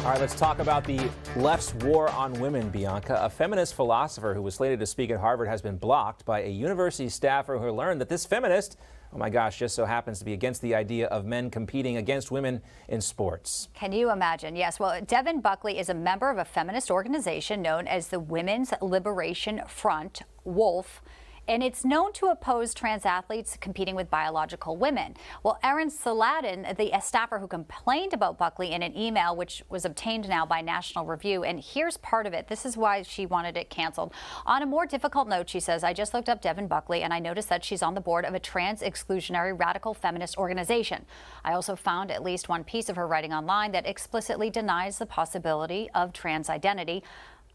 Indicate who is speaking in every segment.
Speaker 1: All right, let's talk about the left's war on women, Bianca. A feminist philosopher who was slated to speak at Harvard has been blocked by a university staffer who learned that this feminist, oh my gosh, just so happens to be against the idea of men competing against women in sports.
Speaker 2: Can you imagine? Yes. Well, Devin Buckley is a member of a feminist organization known as the Women's Liberation Front, WOLF. And it's known to oppose trans athletes competing with biological women. Well, Erin Saladin, the staffer who complained about Buckley in an email, which was obtained now by National Review, and here's part of it. This is why she wanted it canceled. On a more difficult note, she says, I just looked up Devin Buckley and I noticed that she's on the board of a trans exclusionary radical feminist organization. I also found at least one piece of her writing online that explicitly denies the possibility of trans identity.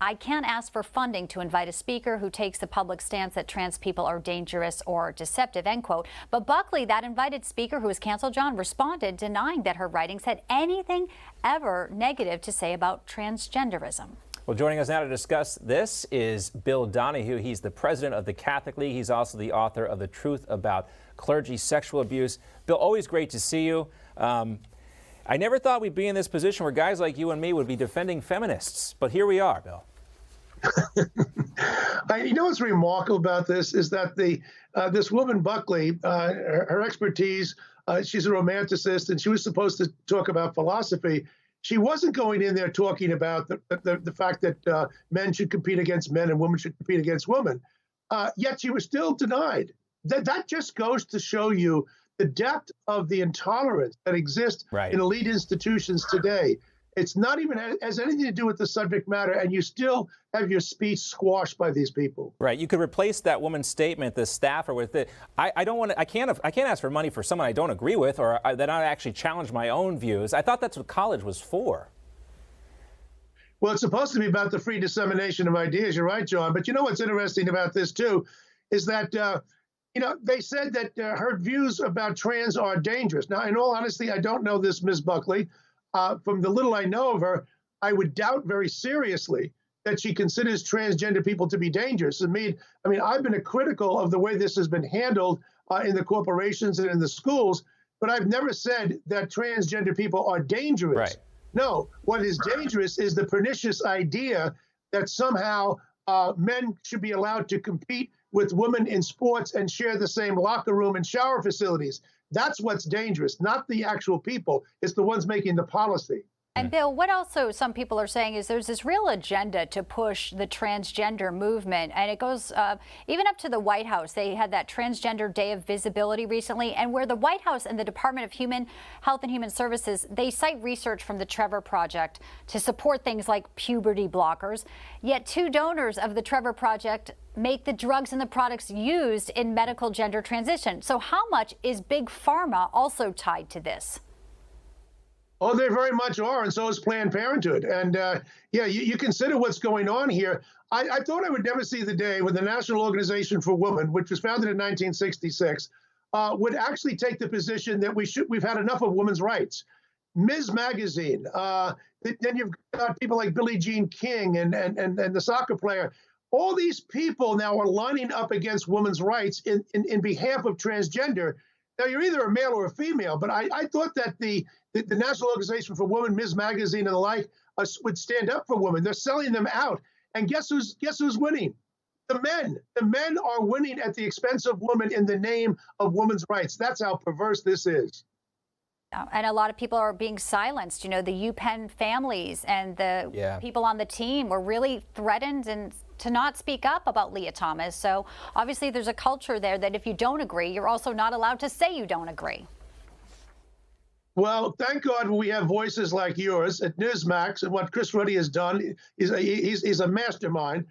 Speaker 2: I can't ask for funding to invite a speaker who takes the public stance that trans people are dangerous or deceptive, end quote. But Buckley, that invited speaker who was canceled, John, responded denying that her writings had anything ever negative to say about transgenderism.
Speaker 1: Well, joining us now to discuss this is Bill Donohue. He's the president of the Catholic League. He's also the author of The Truth About Clergy Sexual Abuse. Bill, always great to see you. I never thought we'd be in this position where guys like you and me would be defending feminists, but here we are, Bill.
Speaker 3: You know what's remarkable about this is that this woman Buckley, her expertise, she's a romanticist, and she was supposed to talk about philosophy. She wasn't going in there talking about the fact that men should compete against men and women should compete against women. Yet she was still denied. That just goes to show you the depth of the intolerance that exists in elite institutions today. It's not even has anything to do with the subject matter, and you still have your speech squashed by these people.
Speaker 1: Right. You could replace that woman's statement, the staffer, with it. I don't want to. I can't ask for money for someone I don't agree with, or that I actually challenge my own views. I thought that's what college was for.
Speaker 3: Well, it's supposed to be about the free dissemination of ideas. You're right, John. But you know what's interesting about this too, is that they said that her views about trans are dangerous. Now, in all honesty, I don't know this Ms. Buckley. From the little I know of her, I would doubt very seriously that she considers transgender people to be dangerous. I mean, I've been critical of the way this has been handled in the corporations and in the schools, but I've never said that transgender people are dangerous.
Speaker 1: Right.
Speaker 3: No, what is dangerous is the pernicious idea that somehow men should be allowed to compete with women in sports and share the same locker room and shower facilities. That's what's dangerous, not the actual people. It's the ones making the policy.
Speaker 2: And Bill, what also some people are saying is there's this real agenda to push the transgender movement, and it goes even up to the White House. They had that Transgender Day of Visibility recently, and where the White House and the Department of Health and Human Services, they cite research from the Trevor Project to support things like puberty blockers. Yet two donors of the Trevor Project make the drugs and the products used in medical gender transition. So how much is Big Pharma also tied to this?
Speaker 3: Oh, they very much are, and so is Planned Parenthood. And you consider what's going on here. I thought I would never see the day when the National Organization for Women, which was founded in 1966, would actually take the position that we've had enough of women's rights. Ms. Magazine, then you've got people like Billie Jean King and the soccer player. All these people now are lining up against women's rights in behalf of transgender. Now, you're either a male or a female, but I thought that the National Organization for Women, Ms. Magazine, and the like would stand up for women. They're selling them out. And guess who's winning? The men. The men are winning at the expense of women in the name of women's rights. That's how perverse this is.
Speaker 2: And a lot of people are being silenced. You know, the UPenn families and the people on the team were really threatened and to not speak up about Leah Thomas. So obviously there's a culture there that if you don't agree, you're also not allowed to say you don't agree.
Speaker 3: Well, thank God we have voices like yours at Newsmax, and what Chris Ruddy has done he's a mastermind,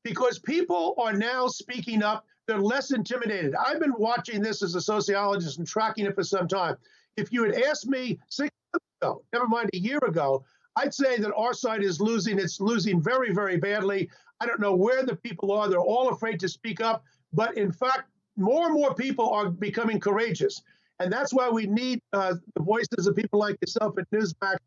Speaker 3: because people are now speaking up. They're less intimidated. I've been watching this as a sociologist and tracking it for some time. If you had asked me 6 months ago, never mind a year ago, I'd say that our side is losing. It's losing very, very badly. I don't know where the people are. They're all afraid to speak up. But in fact, more and more people are becoming courageous. And that's why we need the voices of people like yourself at Newsmax,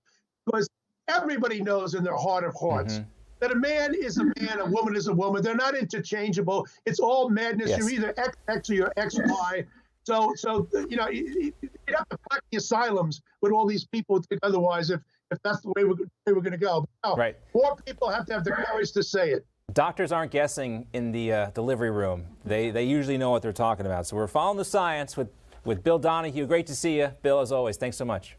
Speaker 3: because everybody knows in their heart of hearts that a man is a man, a woman is a woman. They're not interchangeable. It's all madness. You're either XX or you're XY. So you know, you'd have to pack the asylums with all these people otherwise if if that's the way we're going to go. But no,
Speaker 1: Right.
Speaker 3: more people have to have the courage to say it.
Speaker 1: Doctors aren't guessing in the delivery room. They usually know what they're talking about. So we're following the science with Bill Donohue. Great to see you, Bill, as always. Thanks so much.